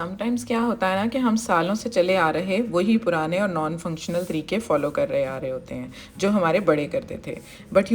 Sometimes क्या होता है ना कि हम सालों से चले आ रहे वही पुराने और नॉन फंक्शनल तरीके फॉलो कर रहे आ रहे होते हैं जो हमारे बड़े करते थे। बट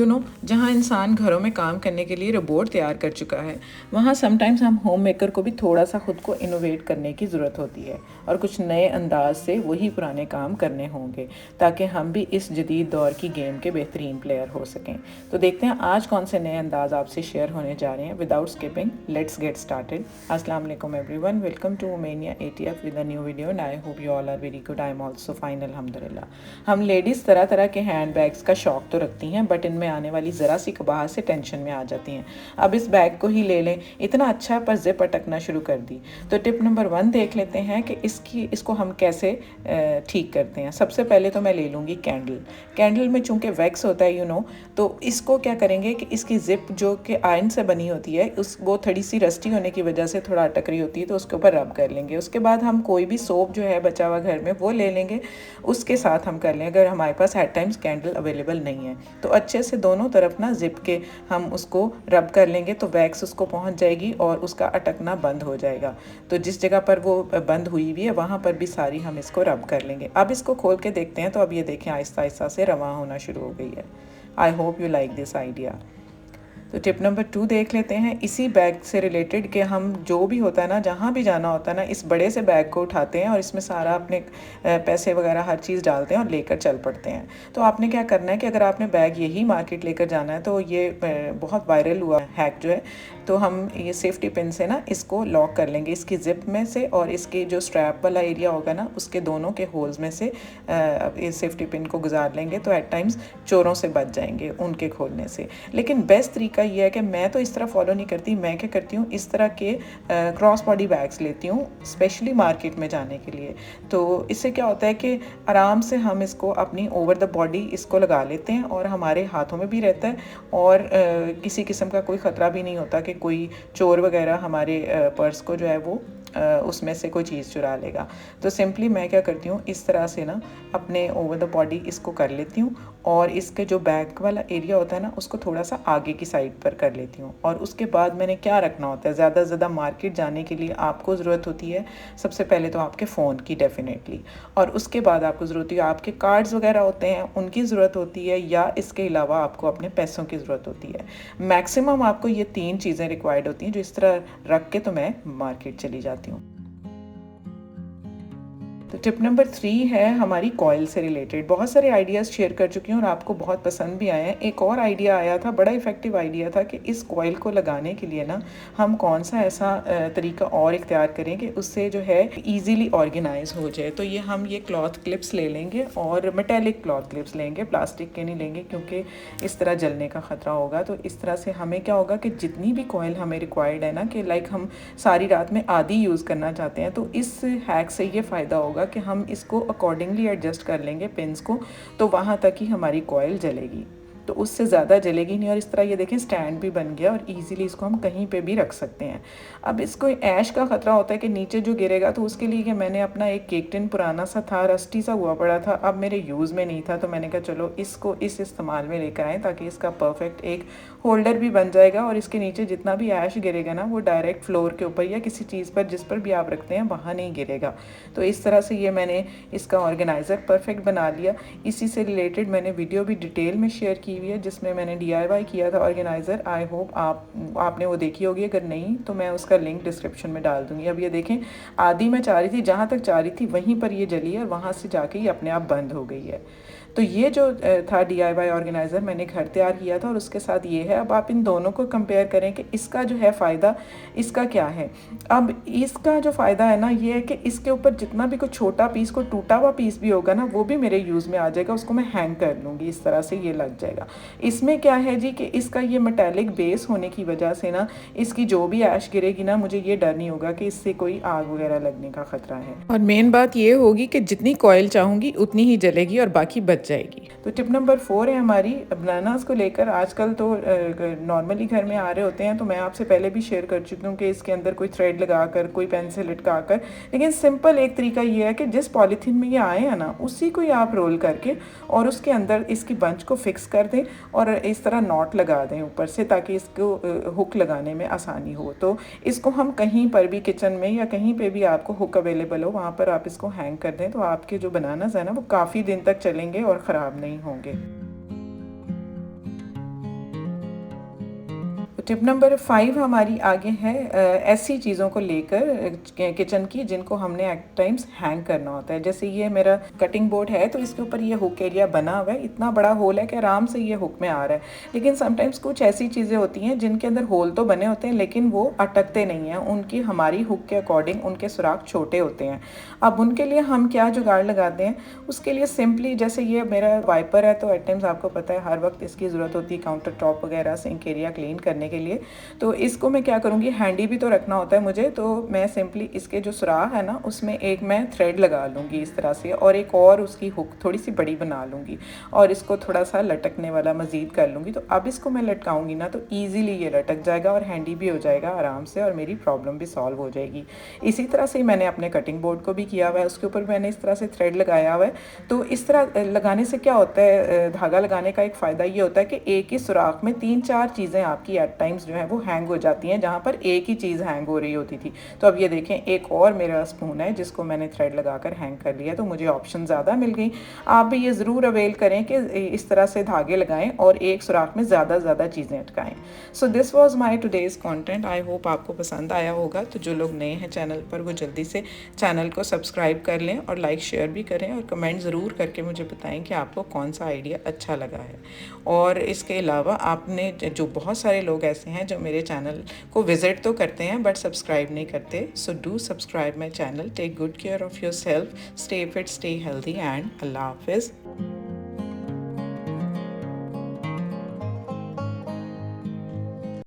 जहाँ इंसान घरों में काम करने के लिए रोबोट तैयार कर चुका है, वहाँ समटाइम्स हम होम मेकर को भी थोड़ा सा खुद को इनोवेट करने की ज़रूरत होती है और कुछ नए अंदाज से वही पुराने काम करने होंगे ताकि हम भी इस जदीद दौर की गेम के बेहतरीन प्लेयर हो सकें। तो देखते हैं आज कौन से नए अंदाज आपसे शेयर होने जा रहे हैं। Without skipping let's get started. अस्सलाम वालेकुम everyone, welcome to Romania ATF with a new video and I hope you all are very good. I am also fine अल्हम्दुलिल्लाह। हम लेडीज़ तरह तरह के हैंड बैग्स का शौक़ तो रखती हैं, बट इनमें आने वाली ज़रा सी कबाहत से टेंशन में आ जाती हैं। अब इस बैग को ही ले लें, इतना अच्छा पर जिप अटकना शुरू कर दी। तो टिप नंबर 1 देख लेते हैं कि इसको हम कैसे ठीक करते हैं। सबसे पहले तो मैं ले लूँगी कैंडल में चूँकि वैक्स होता है तो इसको क्या करेंगे कि इसकी जिप जो कि आयरन से बनी होती है वो थोड़ी सी रस्टी होने की वजह से थोड़ा अटक रही होती है, तो उसके ऊपर रब कर लेंगे। उसके बाद हम कोई भी सोप जो है बचा हुआ घर में वो ले लेंगे, उसके साथ हम कर लें। अगर हमारे पास एट टाइम्स कैंडल अवेलेबल नहीं है तो अच्छे से दोनों तरफ ना जिप के हम उसको रब कर लेंगे, तो वैक्स उसको पहुंच जाएगी और उसका अटकना बंद हो जाएगा। तो जिस जगह पर वो बंद हुई हुई है वहाँ पर भी सारी हम इसको रब कर लेंगे। अब इसको खोल के देखते हैं, तो अब ये देखें आहिस्ता आहिस्ता से रवां होना शुरू हो गई है। I hope you like this idea. तो टिप नंबर 2 देख लेते हैं इसी बैग से रिलेटेड कि हम जो भी होता है ना, जहाँ भी जाना होता है ना, इस बड़े से बैग को उठाते हैं और इसमें सारा अपने पैसे वगैरह हर चीज़ डालते हैं और लेकर चल पड़ते हैं। तो आपने क्या करना है कि अगर आपने बैग यही मार्केट लेकर जाना है, तो ये बहुत वायरल हुआ हैक जो है, तो हम ये सेफ्टी पिन से ना इसको लॉक कर लेंगे इसकी जिप में से, और इसके जो स्ट्रैप वाला एरिया होगा ना उसके दोनों के होल्स में से इस सेफ्टी पिन को गुजार लेंगे, तो एट टाइम्स चोरों से बच जाएंगे उनके खोलने से। लेकिन बेस्ट तरीका ये है कि मैं तो इस तरह फॉलो नहीं करती। मैं क्या करती हूँ, इस तरह के क्रॉस बॉडी बैग्स लेती हूँ स्पेशली मार्केट में जाने के लिए। तो इससे क्या होता है कि आराम से हम इसको अपनी ओवर द बॉडी इसको लगा लेते हैं और हमारे हाथों में भी रहता है और किसी किस्म का कोई ख़तरा भी नहीं होता कि कोई चोर वगैरह हमारे पर्स को जो है वो उसमें से कोई चीज़ चुरा लेगा। तो सिंपली मैं क्या करती हूँ, इस तरह से ना अपने ओवर द बॉडी इसको कर लेती हूँ और इसके जो बैक वाला एरिया होता है ना उसको थोड़ा सा आगे की साइड पर कर लेती हूँ। और उसके बाद मैंने क्या रखना होता है, ज़्यादा से ज़्यादा मार्केट जाने के लिए आपको ज़रूरत होती है सबसे पहले तो आपके फ़ोन की डेफिनेटली, और उसके बाद आपको ज़रूरत होती है आपके कार्ड्स वगैरह होते हैं उनकी ज़रूरत होती है, या इसके अलावा आपको अपने पैसों की ज़रूरत होती है। मैक्सिमम आपको ये 3 चीज़ें रिक्वायर्ड होती हैं, जो इस तरह रख के तो मैं मार्केट चली जाती हूँ। तो टिप नंबर 3 है हमारी कॉइल से रिलेटेड। बहुत सारे आइडियाज़ शेयर कर चुकी हूँ और आपको बहुत पसंद भी आए हैं। एक और आइडिया आया था, बड़ा इफ़ेक्टिव आइडिया था, कि इस कॉइल को लगाने के लिए ना हम कौन सा ऐसा तरीका और इख्तियार करें कि उससे जो है ईज़िली ऑर्गेनाइज हो जाए। तो ये क्लॉथ क्लिप्स ले लेंगे और मेटेलिक क्लॉथ क्लिप्स लेंगे, प्लास्टिक के नहीं लेंगे क्योंकि इस तरह जलने का ख़तरा होगा। तो इस तरह से हमें क्या होगा कि जितनी भी कॉइल हमें रिक्वायर्ड है ना, कि लाइक हम सारी रात में आधी यूज़ करना चाहते हैं, तो इस हैक से ये फ़ायदा होगा कि हम इसको अकॉर्डिंगली एडजस्ट कर लेंगे पिन्स को, तो वहाँ तक ही हमारी कॉइल जलेगी, तो उससे ज़्यादा जलेगी नहीं। और इस तरह ये देखें स्टैंड भी बन गया और इजीली इसको हम कहीं पे भी रख सकते हैं। अब इसको ऐश का ख़तरा होता है कि नीचे जो गिरेगा, तो उसके लिए कि मैंने अपना एक केक टिन पुराना सा था, रस्टी सा हुआ पड़ा था, अब मेरे यूज़ में नहीं था, तो मैंने कहा चलो इसको इस इस्तेमाल में लेकर आएँ ताकि इसका परफेक्ट एक होल्डर भी बन जाएगा और इसके नीचे जितना भी ऐश गिरेगा ना वो डायरेक्ट फ्लोर के ऊपर या किसी चीज़ पर जिस पर भी आप रखते हैं वहाँ नहीं गिरेगा। तो इस तरह से ये मैंने इसका ऑर्गेनाइज़र परफेक्ट बना लिया। इसी से रिलेटेड मैंने वीडियो भी डिटेल में शेयर की हुई है जिसमें मैंने DIY किया था ऑर्गेनाइज़र। आई होप आपने वो देखी होगी, अगर नहीं तो मैं उसका लिंक डिस्क्रिप्शन में डाल दूँगी। अब ये देखें आधी मैं चाह रही थी, जहाँ तक चाह रही थी वहीं पर ये जली है, वहाँ से जाके ये अपने आप बंद हो गई है। तो ये जो था DIY ऑर्गेनाइज़र मैंने घर तैयार किया था और उसके साथ ये है। अब आप इन दोनों को कंपेयर करें कि इसका जो है फ़ायदा इसका क्या है। अब इसका जो फ़ायदा है ना ये है कि इसके ऊपर जितना भी कोई छोटा पीस, कोई टूटा हुआ पीस भी होगा ना, वो भी मेरे यूज़ में आ जाएगा, उसको मैं हैंग कर लूँगी, इस तरह से ये लग जाएगा। इसमें क्या है जी कि इसका ये मेटालिक बेस होने की वजह से ना इसकी जो भी ऐश गिरेगी ना, मुझे ये डर नहीं होगा कि इससे कोई आग वगैरह लगने का ख़तरा है। और मेन बात ये होगी कि जितनी कॉइल चाहूँगी उतनी ही जलेगी और बाकी बच बच जाएगी। तो टिप नंबर 4 है हमारी बनानास को लेकर। आजकल तो नॉर्मली घर में आ रहे होते हैं, तो मैं आपसे पहले भी शेयर कर चुकी हूँ कि इसके अंदर कोई थ्रेड लगाकर, कोई पेन से लटका कर, लेकिन सिंपल एक तरीका ये है कि जिस पॉलीथीन में ये आए हैं ना, उसी को ही आप रोल करके और उसके अंदर इसकी बंच को फिक्स कर दें और इस तरह नॉट लगा दें ऊपर से, ताकि इसको हुक लगाने में आसानी हो। तो इसको हम कहीं पर भी, किचन में या कहीं पे भी आपको हुक अवेलेबल हो, वहाँ पर आप इसको हैंग कर दें, तो आपके जो बनानास है ना, वो काफ़ी दिन तक चलेंगे और ख़राब नहीं होंगे। टिप नंबर 5 हमारी आगे है ऐसी चीज़ों को लेकर किचन की जिनको हमने एट टाइम्स हैंग करना होता है। जैसे ये मेरा कटिंग बोर्ड है, तो इसके ऊपर ये हुक एरिया बना हुआ है, इतना बड़ा होल है कि आराम से ये हुक में आ रहा है। लेकिन समटाइम्स कुछ ऐसी चीज़ें होती हैं जिनके अंदर होल तो बने होते हैं लेकिन वो अटकते नहीं हैं, उनकी हमारी हुक के अकॉर्डिंग उनके सुराख छोटे होते हैं। अब उनके लिए हम क्या जुगाड़ लगाते हैं, उसके लिए सिंपली, जैसे ये मेरा वाइपर है, तो एट टाइम्स आपको पता है हर वक्त इसकी ज़रूरत होती है काउंटर टॉप वगैरह, सिंक एरिया क्लीन करने के लिए। तो इसको मैं क्या करूँगी, हैंडी भी तो रखना होता है मुझे, तो मैं सिंपली इसके जो सुराख है ना, उसमें एक मैं थ्रेड लगा लूँगी इस तरह से, और एक और उसकी हुक थोड़ी सी बड़ी बना लूँगी और इसको थोड़ा सा लटकने वाला मज़ीद कर लूँगी। तो अब इसको मैं लटकाऊँगी ना, तो ईज़िली ये लटक जाएगा और हैंडी भी हो जाएगा आराम से, और मेरी प्रॉब्लम भी सॉल्व हो जाएगी। इसी तरह से मैंने अपने कटिंग बोर्ड को भी किया हुआ है, उसके ऊपर मैंने इस तरह से थ्रेड लगाया हुआ है। तो इस तरह लगाने से क्या होता है, धागा लगाने का एक फ़ायदा ये होता है कि एक ही सुराख में 3-4 चीज़ें आपकी एट टाइम्स जो है वो हैंग हो जाती हैं, जहाँ पर एक ही चीज़ हैंग हो रही होती थी। तो अब ये देखें, एक और मेरा स्पून है जिसको मैंने थ्रेड लगाकर हैंग कर लिया, तो मुझे ऑप्शन ज़्यादा मिल गई। आप भी ये ज़रूर अवेल करें कि इस तरह से धागे लगाएं और एक सुराख में ज़्यादा चीज़ें अटकाएं। So this was my today's content. I hope आपको पसंद आया होगा। तो जो लोग नए हैं चैनल पर, वो जल्दी से चैनल को सब्सक्राइब कर लें और लाइक शेयर भी करें, और कमेंट ज़रूर करके मुझे बताएं कि आपको कौन सा आइडिया अच्छा लगा है। और इसके अलावा आपने जो बहुत सारे लोग ऐसे हैं जो मेरे चैनल को विज़िट तो करते हैं बट सब्सक्राइब नहीं करते, so do subscribe my channel. Take good care of yourself, stay fit, stay healthy, and अल्लाह हाफिज़।